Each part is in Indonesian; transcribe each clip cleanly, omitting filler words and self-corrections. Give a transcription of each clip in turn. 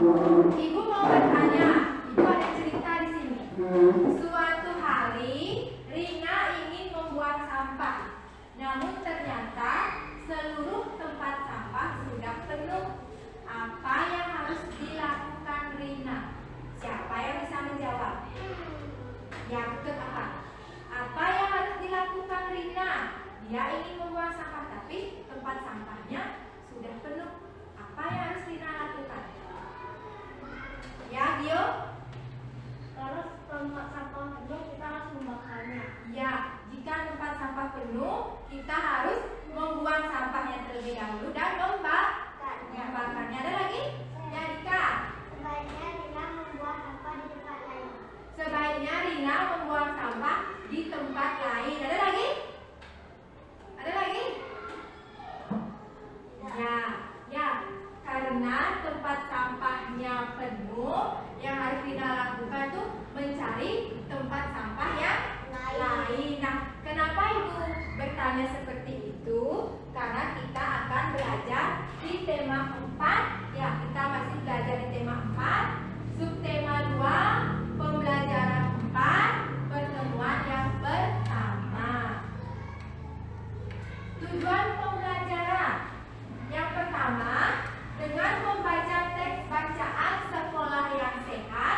Ibu mau bertanya, Ibu ada cerita di sini. Suatu hari Rina ingin membuang sampah, namun ternyata seluruh tempat sampah sudah penuh. Apa yang harus dilakukan Rina? Siapa yang bisa menjawab? Yang apa? Apa yang harus dilakukan Rina? Dia ingin membuang sampah tapi tempat sampahnya sudah penuh. Apa yang harus Rina lakukan? Ya, Gio? Kalau tempat sampah penuh, kita harus membakarnya. Ya, jika tempat sampah penuh, kita harus membuang sampahnya terlebih dahulu dan membakarnya. Ada lagi? Ya, Dika? Sebaiknya Rina membuang sampah di tempat lain. Sebaiknya Rina membuang sampah di tempat lain. Ada lagi? Ada lagi? Ya, karena tempat sampahnya penuh, yang harus Rina lakukan tuh mencari tempat sampah yang lain. Nah, kenapa Ibu bertanya seperti itu? Karena kita akan belajar di tema 4. Ya, kita masih belajar di tema 4. Subtema 2, pembelajaran 4, pertemuan yang pertama. Tujuan pembelajaran yang pertama, dengan membaca teks bacaan sekolah yang sehat,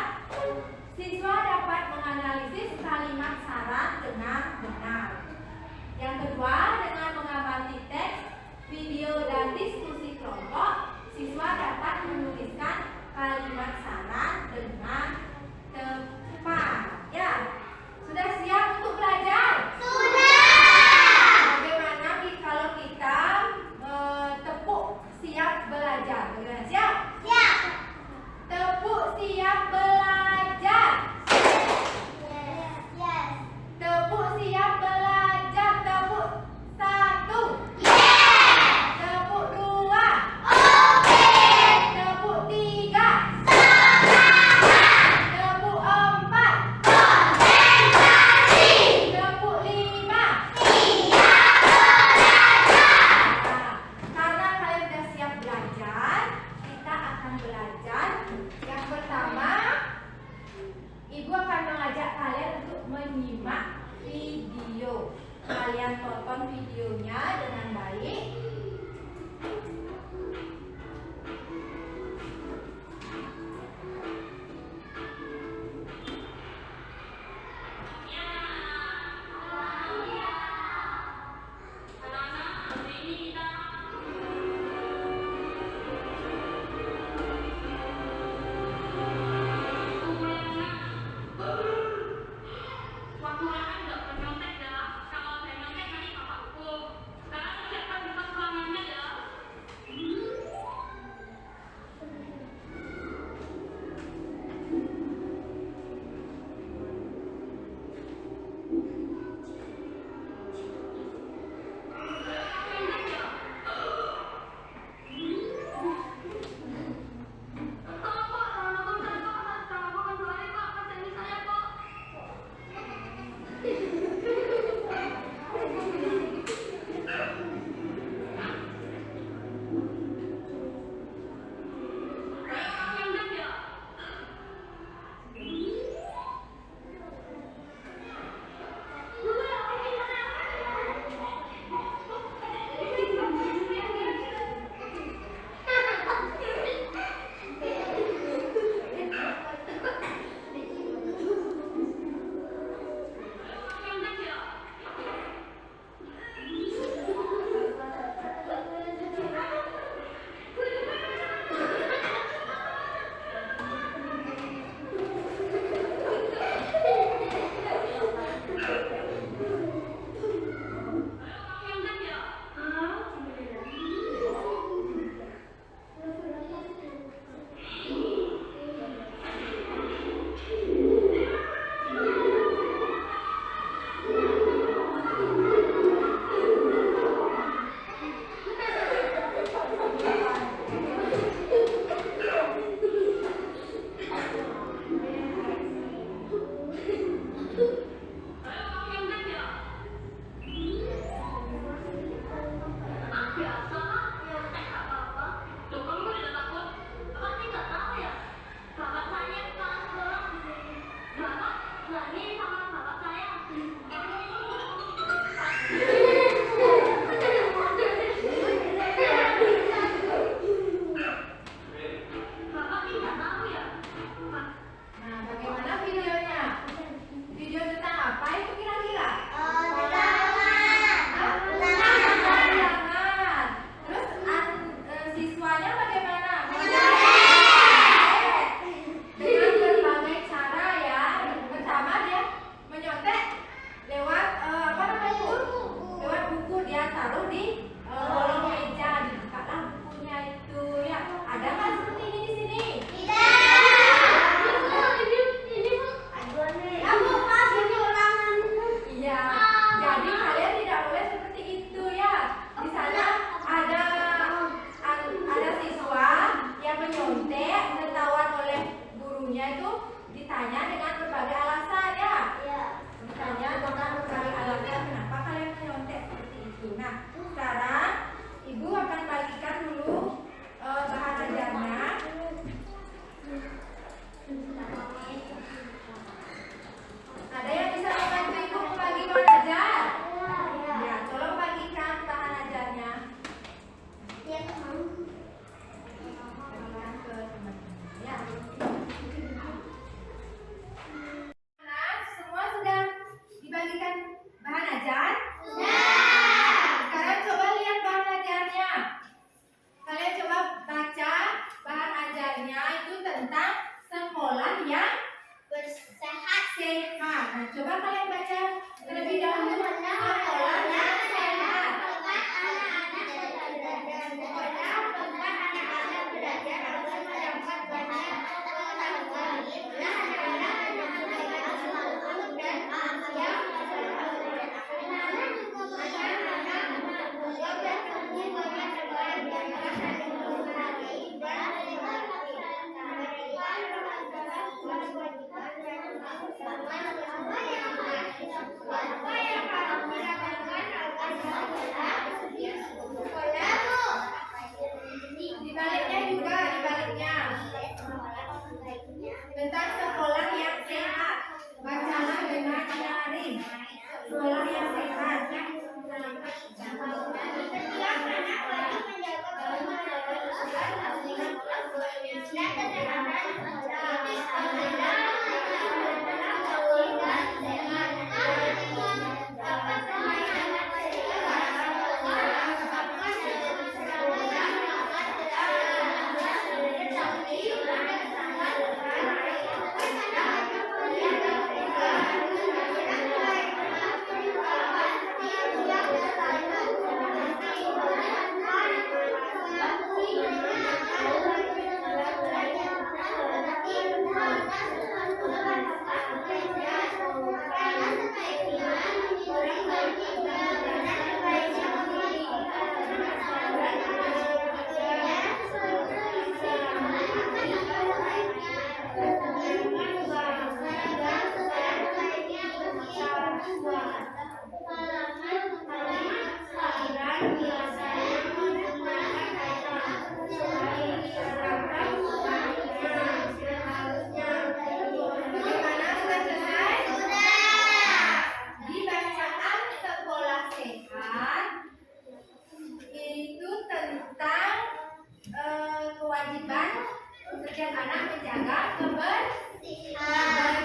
mengajak anak menjaga kebersihan.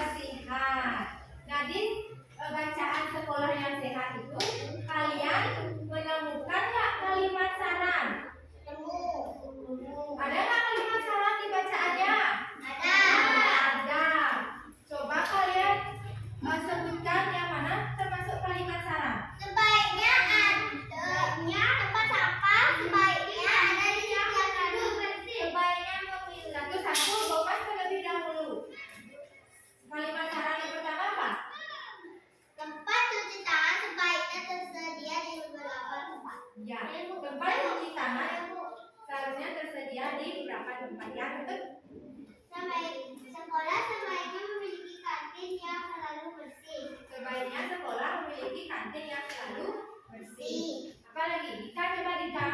Nah, di bacaan sekolah yang sehat itu kalian menemukan nggak kalimat saran? Ada nggak kalimat saran di bacaannya? Ada. Coba kalian sebutkan yang mana termasuk kalimat saran. Sebaiknya tempat sampah sebaiknya ada di sebelah selalu bersih. Sebaiknya memilih satu bokas terlebih dahulu. Kalimat saran yang pertama apa? Tempat cuci tangan sebaiknya tersedia di beberapa tempat. Ya, tempat cuci tangan seharusnya tersedia di beberapa tempat. Yang kedua, Sekolah sebaiknya memiliki kantin yang selalu bersih. sebaiknya sekolah memiliki kantin yang selalu bersih. Apa lagi? Dika, coba Dika.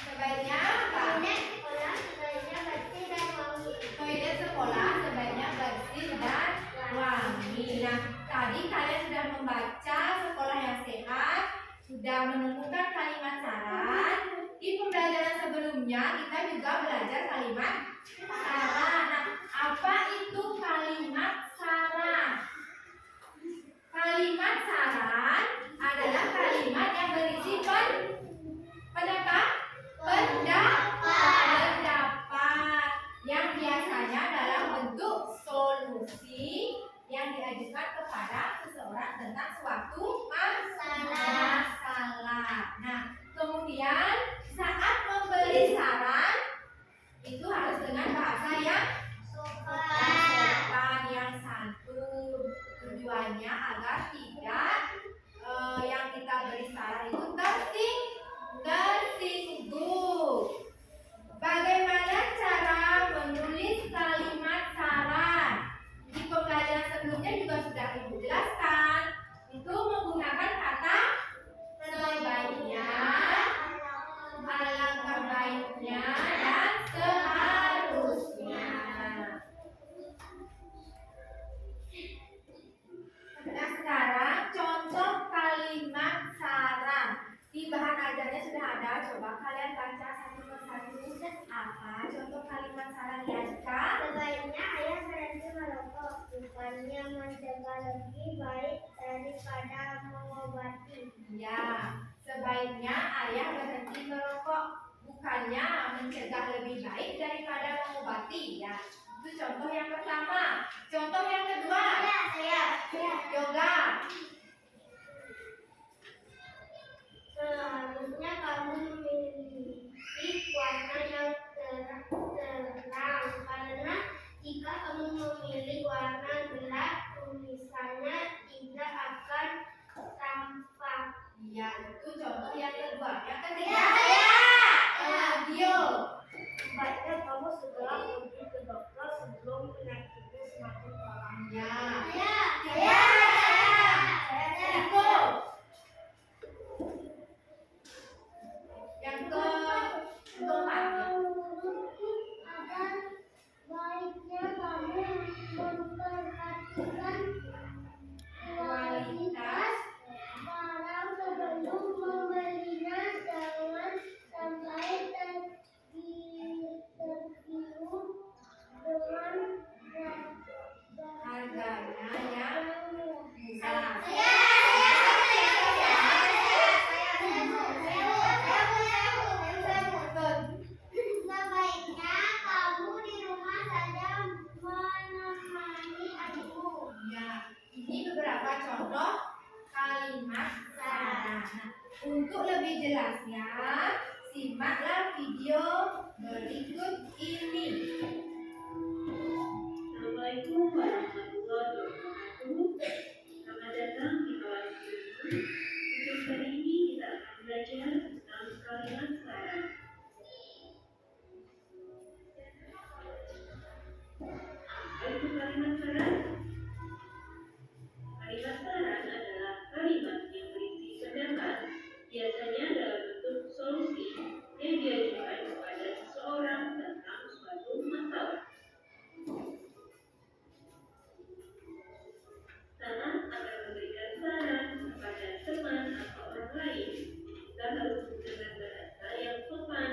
Sebaiknya apa? Toilet sekolah sebaiknya bersih dan wangi. Toilet sekolah sebaiknya bersih dan wangi. Nah, tadi kalian sudah membaca sekolah yang sehat, sudah menemukan kalimat saran. Di pembelajaran sebelumnya kita juga belajar kalimat saran. Nah, apa itu kalimat saran? Kalimat saran adalah kalimat yang berisi pendapat yang biasanya dalam bentuk solusi yang diajukan kepada seseorang tentang suatu masalah. Nah, kemudian saat memberi saran itu harus dengan bahasa yang sopan, yang santun. Tujuannya agar tidak yang kita beri saran itu tersinggung. Bagaimana cara menulis kalimat saran? Di pembelajaran sebelumnya juga sudah Ibu jelaskan. Itu menggunakan kata sebaiknya, alangkah baiknya, dan seharusnya. Nah, sekarang contoh kalimat saran. Di bahan ajarnya sudah ada. Coba kalian baca satu persatu. Apa contoh kalimat saran ya, Dika? Sebaiknya ayah berhenti merokok, bukannya mencegah lebih baik daripada mengobati. Ya, sebaiknya ayah berhenti merokok, bukannya mencegah lebih baik daripada mengobati. Ya, itu contoh yang pertama. Contoh yang kedua. Saya. Yoga. Seharusnya kamu memiliki warna yang terang, karena jika kamu memilih warna gelap, tulisannya tidak akan tampak. Ya, itu contoh yang kedua. Yang ketiga. Dio. Sebaiknya kamu segera pergi ke dokter sebelum penyakitmu semakin parah. Ya. Saya. Iko. Yang keempat. Agar baiknya kamu memperhatikan Kualitas barang sebelum membelinya, jangan sampai tergiur dengan harganya yang murah. Sebaiknya kamu di rumah saja menemani adikmu. Ya, ini beberapa contoh kalimat saran. Nah, untuk lebih jelasnya, simaklah video berikut ini. Assalamualaikum warahmatullahi wabarakatuh. Selamat datang di kelas 7. Untuk hari ini kita akan belajar tentang kalimat saran. Apa itu kalimat saran? Kalimat saran adalah kalimat yang berisi pendapat, biasanya dalam bentuk solusi yang diajukan kepada seseorang tentang suatu masalah. Saat akan memberikan saran kepada teman atau orang lain, kita harus menggunakan bahasa yang sopan.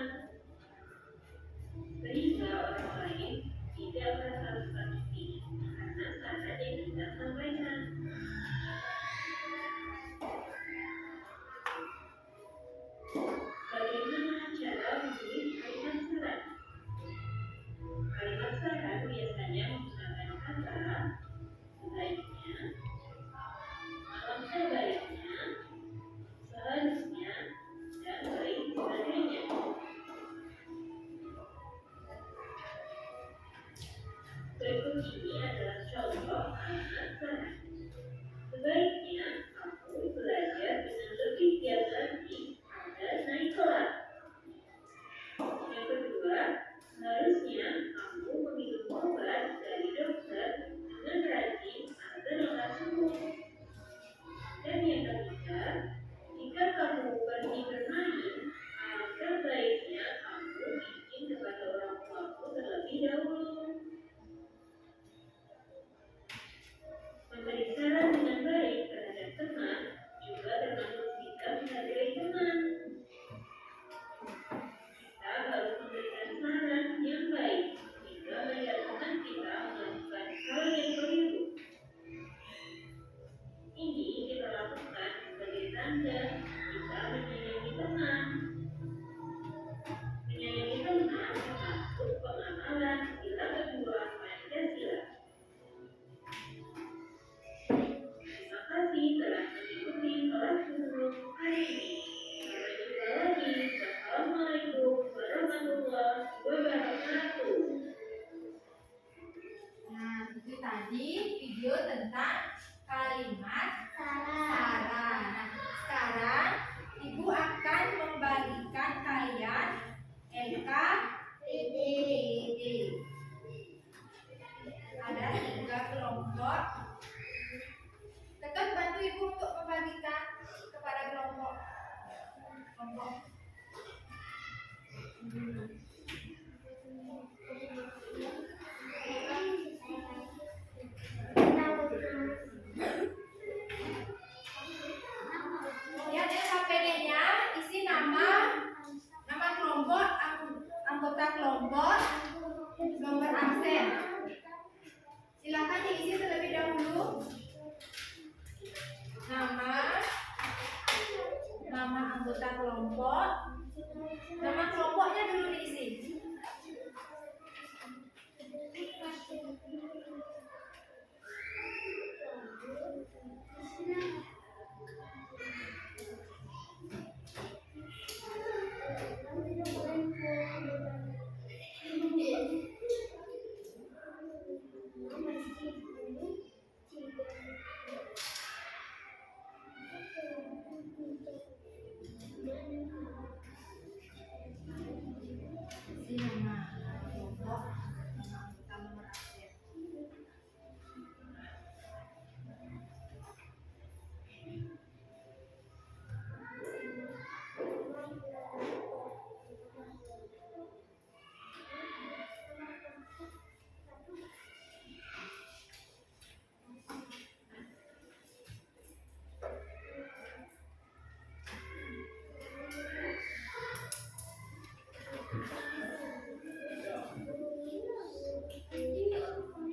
kelompok. Kemudian LKPD-nya isi nama kelompok, anggota kelompok, nomor absen. Silakan diisi terlebih dahulu. Nama anggota kelompok, nama kelompoknya dulu diisi.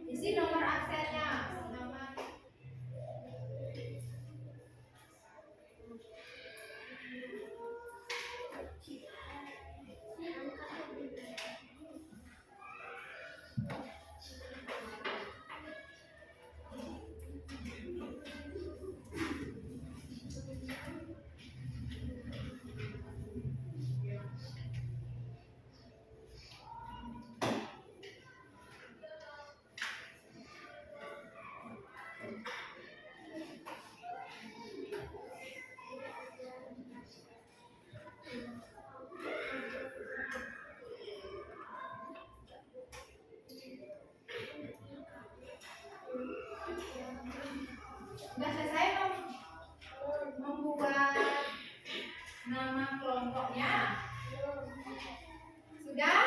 Isi nomor absennya. Sudah selesai membuat nama kelompoknya? Sudah?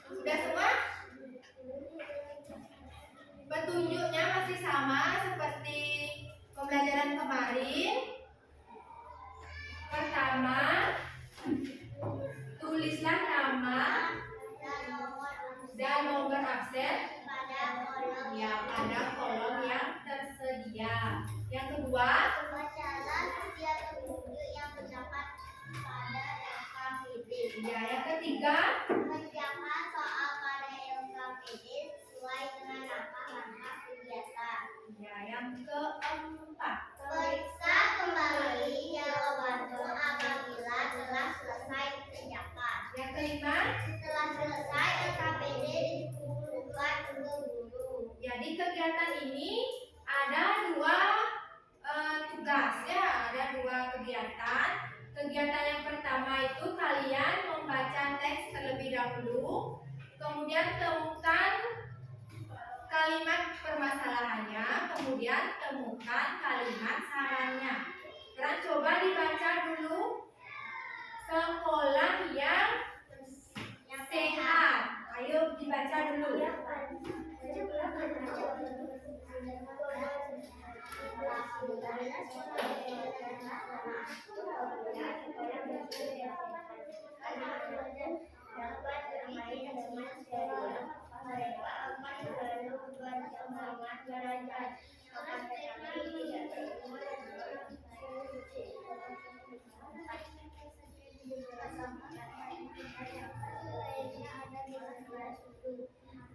Sudah semua? Petunjuknya masih sama seperti pembelajaran kemarin. Pertama, tulislah nama dan nomor absen pada kolom yang tersedia. Yang kedua, Bacalah setiap petunjuk yang terdapat pada LKPD. ya, yang ketiga, Kerjakan soal pada LKPD sesuai dengan langkah-langkah kegiatan. ya, yang keempat, Periksa kembali jawabanmu apabila telah selesai dikerjakan. yang kelima. Setelah selesai, LKPD dikumpulkan ke guru. Jadi kegiatan ini ada dua tugas ya, ada dua kegiatan. Kegiatan yang pertama itu kalian membaca teks terlebih dahulu, kemudian temukan kalimat permasalahannya, kemudian temukan kalimat sarannya. Sekarang coba dibaca dulu. Sekolah yang sehat. Ayo dibaca dulu.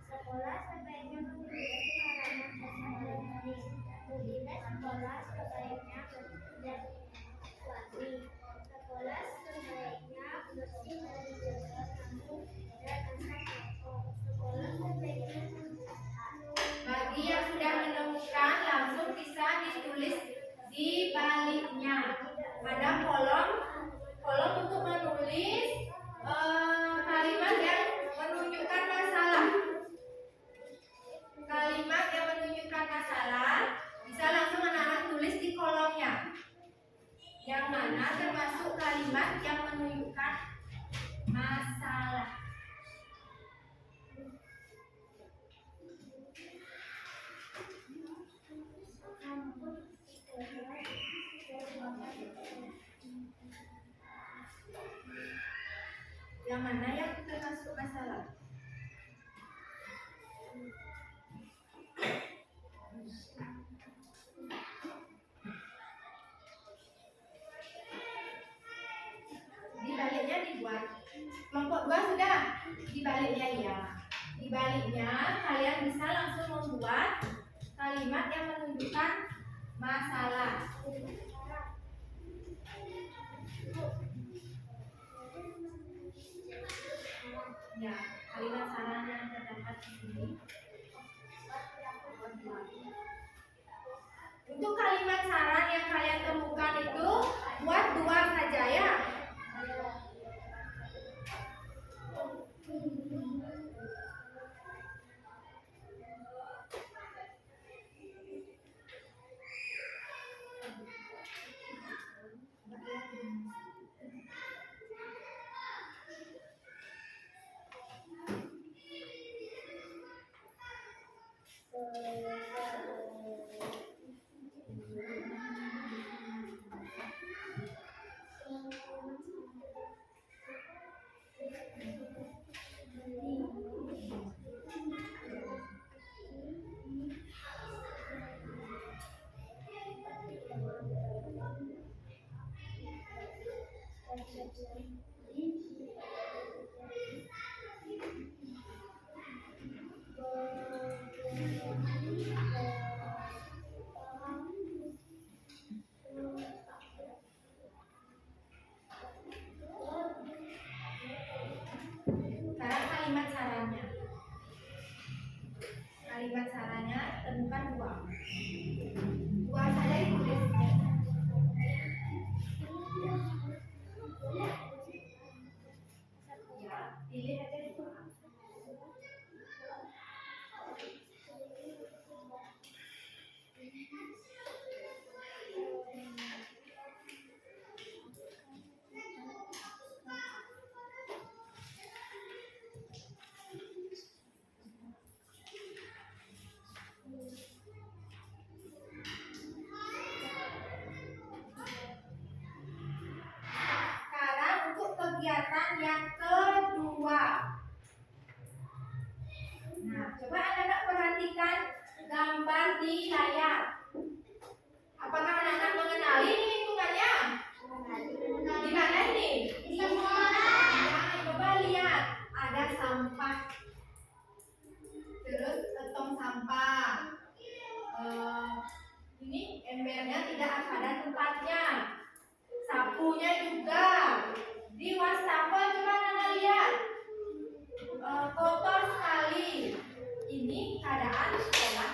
Sekolah sebaiknya memiliki halaman kesehatan tadi. Kemudian sekolah sebaiknya tidak suami. Sekolah sebaiknya bersih dan dijaga namun tidak asal Sekolah sebaiknya Bagi yang sudah menemukan langsung Yang mana yang termasuk masalah? Dibaliknya dibuat. Kelompok 2 sudah. Dibaliknya ya. Dibaliknya kalian bisa langsung membuat kalimat yang menunjukkan masalah. Ya, kalimat saran yang terdapat di sini. Untuk kalimat saran yang kalian temukan itu buat 2 saja ya. Sekarang kalimat sarannya. Kalimat sarannya temukan 2. 2 saja ditulis. Ya, pilih aja 2. Sekarang untuk kegiatan yang kedua. Nah, coba anak-anak perhatikan gambar di layar. Apakah anak-anak mengenali ini lingkungannya? Di mana ini? Nah, coba lihat, ada sampah. Terus tong sampah. Ini embernya tidak ada tempatnya. Sapunya juga. Di wastafel coba anak lihat. Kotor sekali. Ini keadaan sekolah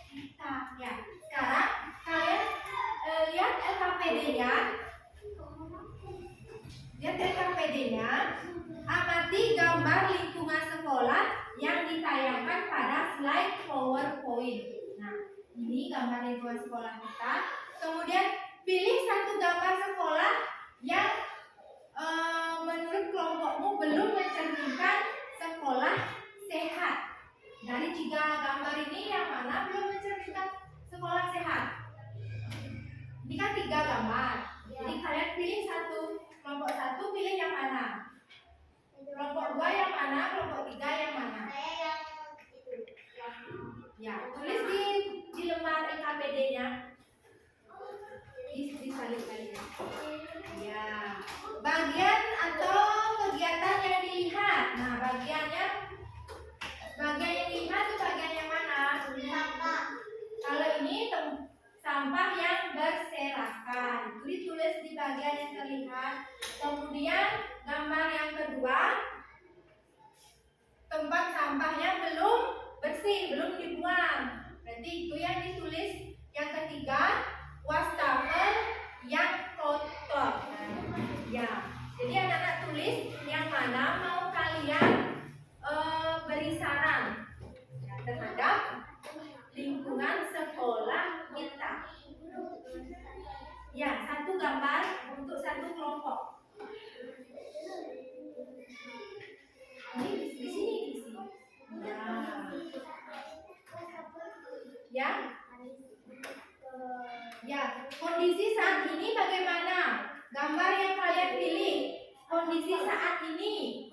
kita ya. Sekarang kalian lihat LKPD-nya. Lihat LKPD-nya. Amati gambar lingkungan sekolah yang ditayangkan pada slide PowerPoint. Nah, ini gambar lingkungan sekolah kita. Kemudian pilih satu gambar sekolah yang menurut kelompokmu belum mencerminkan sekolah sehat. Dari 3 gambar ini yang mana belum mencerminkan sekolah sehat? Ini kan 3 gambar. Jadi kalian pilih satu. Kelompok 1 pilih yang mana? Kelompok 2 yang mana? Kelompok 3 yang mana? Ya, tulis di lembar LKPD-nya. Disalib kalian. Ya. Bagian atau kegiatan yang dilihat. Nah, bagian yang dilihat itu bagian yang mana? Sampah. Kalau ini sampah yang berserakan. Itu ditulis di bagian yang terlihat. Kemudian gambar yang kedua, tempat sampahnya belum bersih, belum dibuang. Berarti itu yang ditulis. Yang ketiga, wastafel yang kotor. Ya, jadi anak-anak tulis yang mana mau kalian beri saran terhadap lingkungan sekolah kita. Ya, satu gambar untuk satu kelompok. Ini di sini. Ya. Ya, kondisi saat ini bagaimana? Gambar yang kalian pilih, kondisi saat ini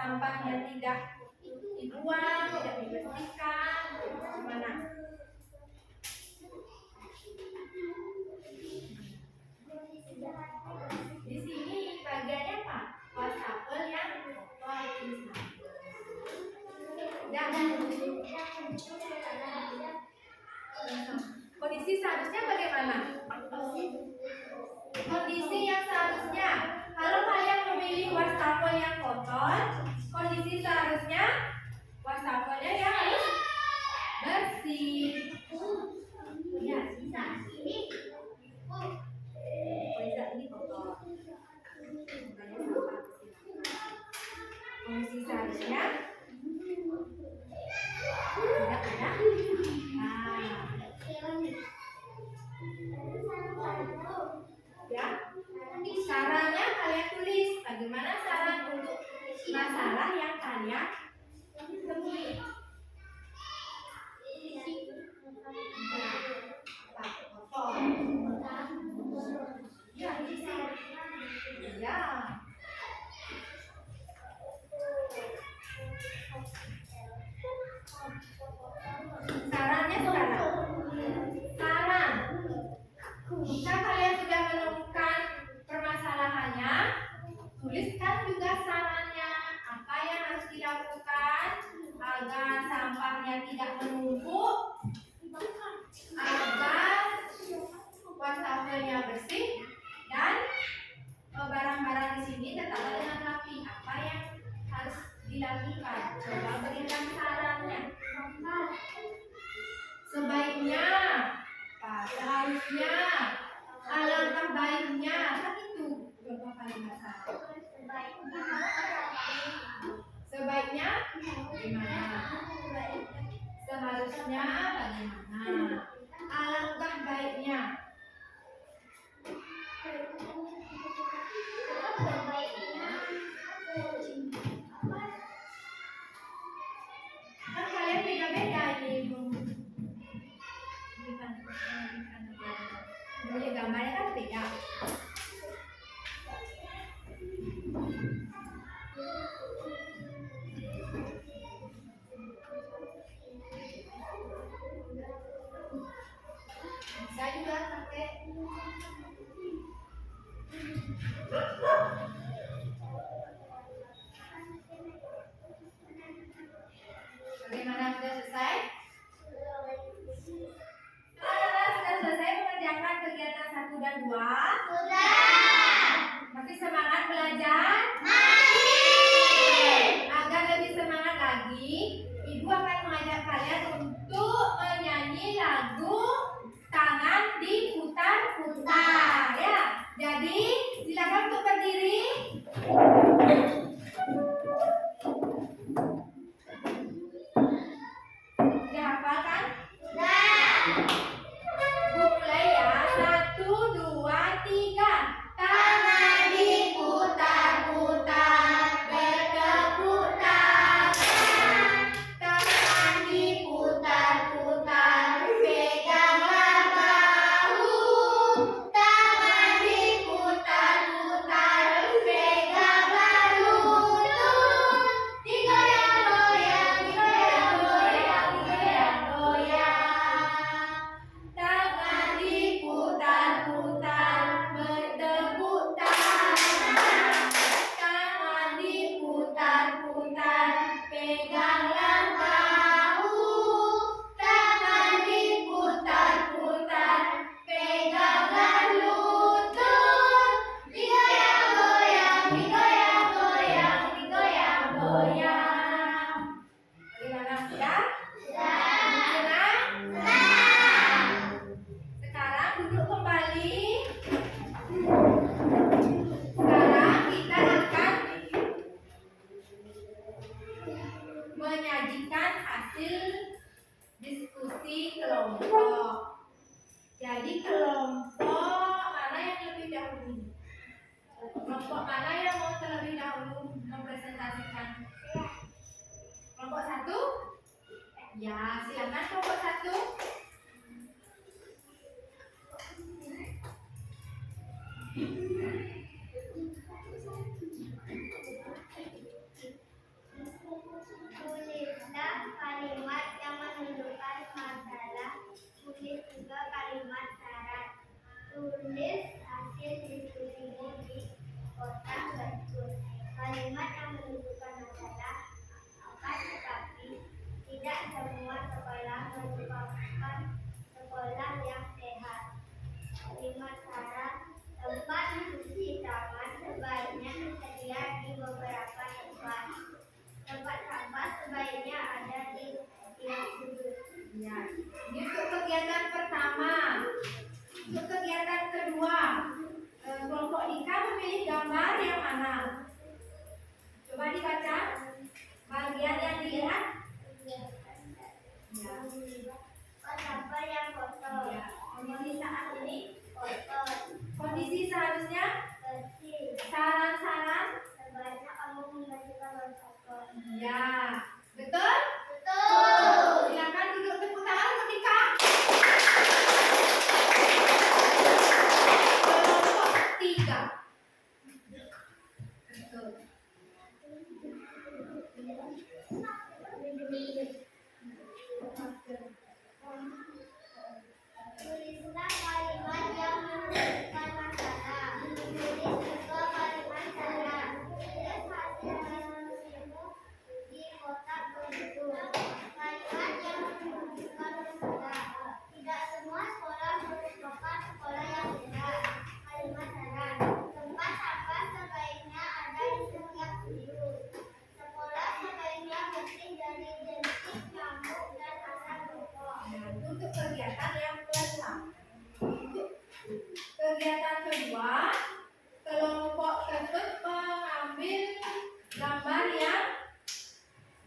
sampahnya tidak dibuang, tidak dibersihkan, gimana? Di sini bagiannya apa? Wastafel yang dan kondisi seharusnya bagaimana? Kondisi yang seharusnya, kalau kalian memilih wastafel yang kotor, kondisi seharusnya wastafelnya yang harus bersih. Ya, bisa. Ini kotor. Kondisi seharusnya tidak ada. Ya, sarannya kalian tulis bagaimana saran untuk masalah yang kalian temui. Ya, ya. Sarannya sekarang. Saran. Jika kalian sudah menemukan permasalahannya, tuliskan juga sarannya. Apa yang harus dilakukan agar sampahnya tidak menumpuk, agar wastafelnya bersih, dan barang-barang di sini tetap dengan rapi. Apa yang harus dilakukan? Coba berikan sarannya. Sebaiknya, seharusnya, alangkah baiknya, kan itu contoh kalimat saran. Sebaiknya bagaimana? Seharusnya bagaimana? Alangkah baiknya. Kan kalian beda-beda ini. Boleh gambarnya kan beda. Bisa juga pakai bagaimana, sudah selesai? Sudah selesai mengerjakan kegiatan 1 dan 2? Sudah. Masih semangat belajar? Masih. Agar lebih semangat lagi, Ibu akan mengajak kalian untuk menyanyi lagu Tangan Diputar-Putar. Ya. Jadi silakan untuk berdiri. Sudah hafal kan? Mulai ya, 1, 2, 3. Tangan diputar-putar, bertepuk tangan. Tangan diputar-putar, peganglah bahu. Tangan diputar-putar, peganglah lutut. Digoyang-goyang, digoyang-goyang, digoyang-goyang. Tangan diputar-putar, bertepuk tangan. Tangan diputar-putar, peganglah bahu. Tangan diputar-putar, peganglah lutut. Digoyang-goyang, digoyang-goyang, digoyang-goyang. Bagaimana, sudah? Senang? Sekarang duduk kembali. Sekarang kita akan menyajikan hasil diskusi kelompok. Jadi kelompok mana yang lebih dahulu? Kelompok mana yang mau terlebih dahulu mempresentasikan? Kelompok 1? Ya, silakan kelompok 1. Tulis hasil diskusimu di kotak berikut. Kalimat yang menunjukkan masalah akan tetapi tidak semua sekolah merupakan sekolah yang sehat. Kalimat syarat tempat mencuci tangan sebaiknya tersedia di beberapa tempat. Tempat sampah sebaiknya ada di tiap sudut. Ya, ini untuk kegiatan pertama. Untuk kegiatan kedua, kelompok Dika memilih gambar yang mana? Coba dibaca bagian yang dilihat. Ya. Sampah yang kotor. Ya. Kondisi saat ini, Kotor. kondisi seharusnya, Bersih. saran-saran. Sebaiknya kamu membersihkan kotor. Ya, betul? Betul. Silakan duduk tepuk tangan untuk Dika. Kelompok 3. Betul. Tulislah kalimat yang menunjukkan masalah. Tulis juga kalimat syarat. Tulis hasil diskusimu di kotak berikut. Kalimat yang menunjukkan masalah. Tidak semua sekolah merupakan sekolah yang sehat. Kalimat syarat. Tempat sampah sebaiknya ada di setiap sudut. Sekolah sebaiknya bersih dari jentik, nyamuk, dan asap rokok. Nah, itu untuk kegiatan yang pertama. Untuk kegiatan kedua, kelompok tersebut mengambil gambar yang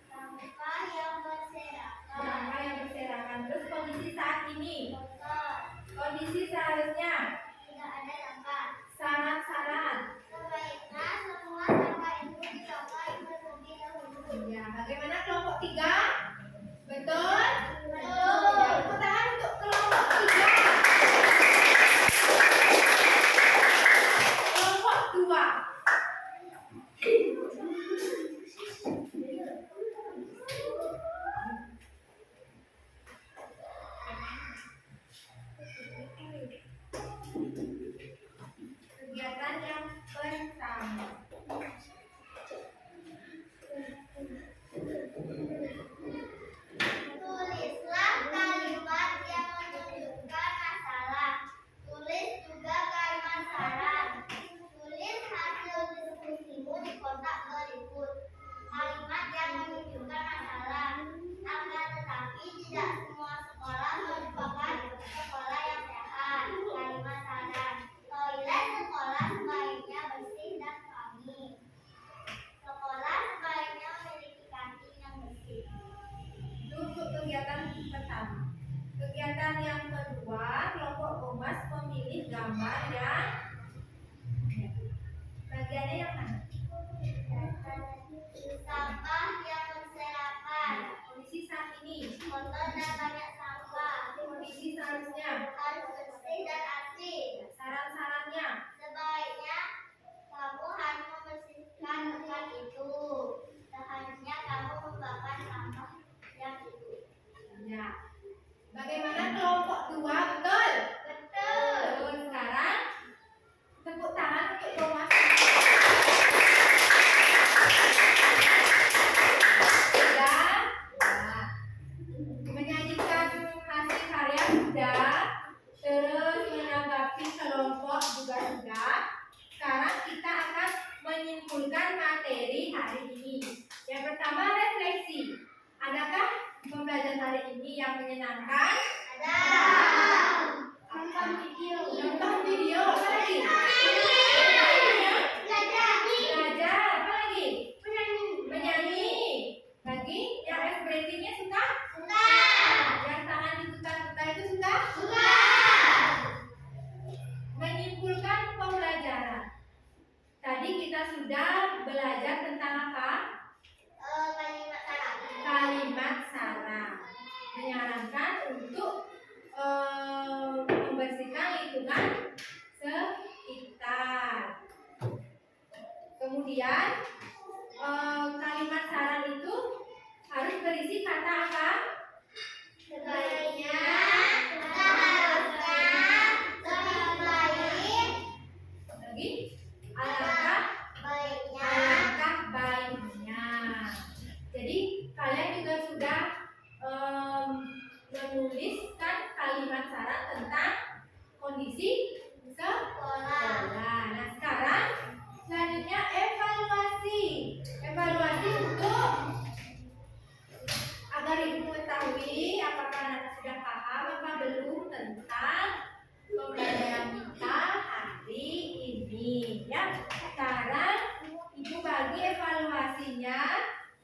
Sampah yang berserakan. gambar yang berserakan. Terus kondisi saat ini, Kotor. kondisi seharusnya, Tidak ada sampah. saran-saran. Sebaiknya semua sampah itu ditangkap terlebih dahulu. Ya, bagaimana kelompok 3? Betul? Betul. Ya, tepuk tangan untuk kelompok 3. Kelompok 2. Kegiatan yang pertama. Tulislah kalimat yang menunjukkan masalah. Tulis juga kalimat syarat. Tulis hasil diskusimu di kotak berikut. Kalimat yang menunjukkan masalah. Akan tetapi tidak semua sekolah merupakan sekolah yang sehat. Kalimat syarat. Toilet sekolah sebaiknya bersih dan wangi. Sekolah sebaiknya memiliki kantin yang bersih. Itu untuk kegiatan pertama. Kegiatan yang kedua, kelompok Omas memilih gambar yang bagiannya yang mana? Sampah yang berserakan. Kondisi saat ini, Kotor dan banyak sampah. kondisi seharusnya, Harus bersih dan asri. saran-sarannya. Sebaiknya kamu harus membersihkan tempat itu. Seharusnya kamu membakar sampah yang itu. Ya. Bagaimana kelompok 2? Betul? Betul. Betul. Sekarang tepuk tangan untuk Omas. Sudah? Ya. Menyajikan hasil karya sudah. Terus menanggapi kelompok juga sudah. Sekarang kita akan menyimpulkan materi hari ini. Yang pertama, refleksi. Adakah pembelajaran hari ini yang menyenangkan? Ada. Nonton video. Nonton video, apa lagi? Belajar. Belajar, apa lagi? Menyanyi. Menyanyi. Lagi? Yang ice breaking-nya suka? Suka. Yang tangan diputar-putar itu suka? Suka. Menyimpulkan pembelajaran. Tadi kita sudah belajar tentang apa? Kalimat syarat. Kalimat saran. Menyarankan untuk membersihkan lingkungan sekitar. Kemudian kalimat saran itu harus berisi kata apa? Sebaiknya, seharusnya, sebaiknya,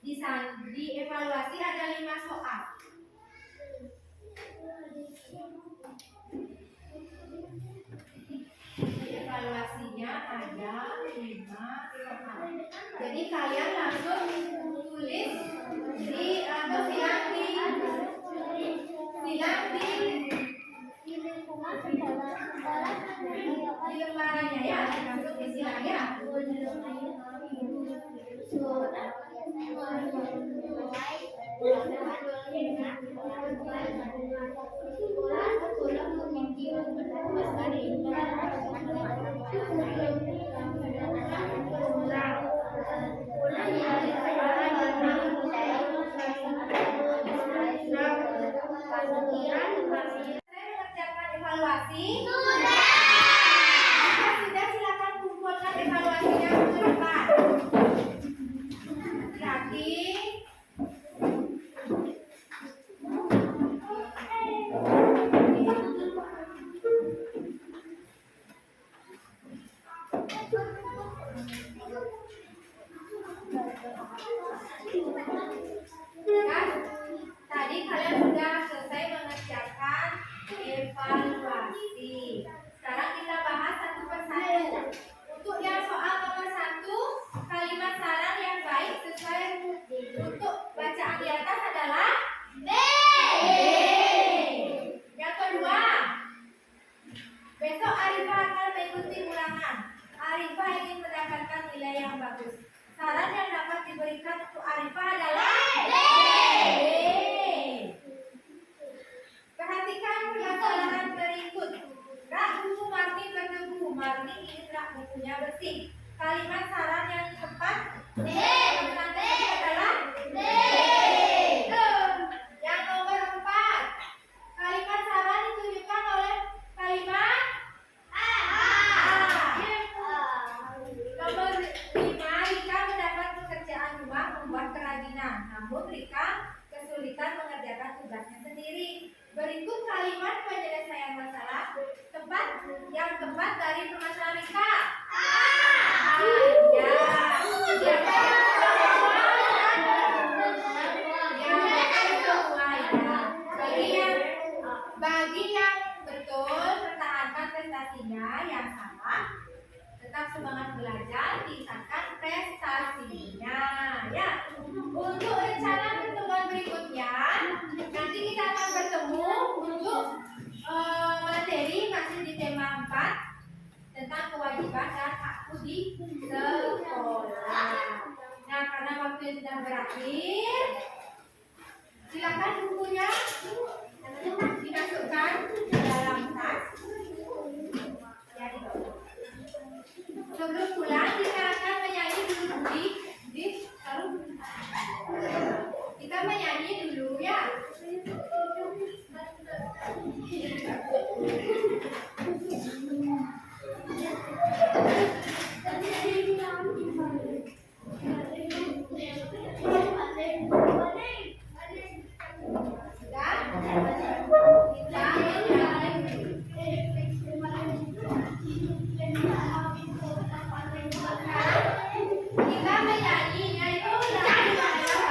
Dievaluasi ada 5 soal. Evaluasinya ada 5 soal. Jadi kalian langsung tulis di atau silang di lembarnya ya, langsung disilang ya. Evaluasi. Sudah, silakan kumpulkan evaluasinya ke depan. Berarti kan tadi kalian sudah selesai mengerjakan evaluasi. Sekarang kita bahas satu persatu. Untuk yang soal nomor 1, kalimat saran yang baik sesuai untuk bacaan di atas adalah B. Yang kedua, besok Arifah akan mengikuti ulangan. Arifah ingin mendapatkan nilai yang bagus. Saran yang dapat diberikan untuk Arifah adalah B. Perhatikan pelaksanaan berikut. Rak buku Marni berdebu. Marni ingin rak bukunya bersih. Kalimat saran yang tepat B. Adalah B. Yang nomor 4. Kalimat saran ditunjukkan oleh kalimat A. Nomor 5. Rika mendapat pekerjaan rumah membuat kerajinan. Namun Rika kesulitan mengerjakan tugasnya sendiri. Berikut kalimat penyelesaian masalah yang tepat dari permasalahan Rika. Bagi yang betul, pertahankan prestasinya. Yang salah, tetap semangat belajar, tingkatkan prestasinya. Ya, untuk rencana pertemuan berikutnya, nanti kita akan bertemu untuk materi masih di tema 4 tentang kewajiban dan hakku di sekolah. Nah, karena waktu sudah berakhir, silakan bukunya dimasukkan ke dalam tas. Ya, sebelum pulang kita akan menyanyi dulu kita menyanyi dulu ya. Kita menyanyinya itu lagu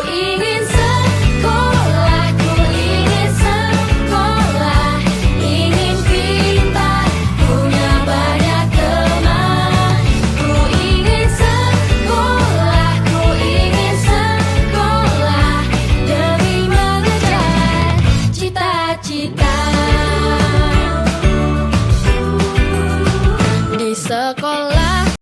ingin sekolah, ku ingin sekolah, ingin pintar, punya banyak teman. Ku ingin sekolah, ku ingin sekolah, demi mengejar cita-cita.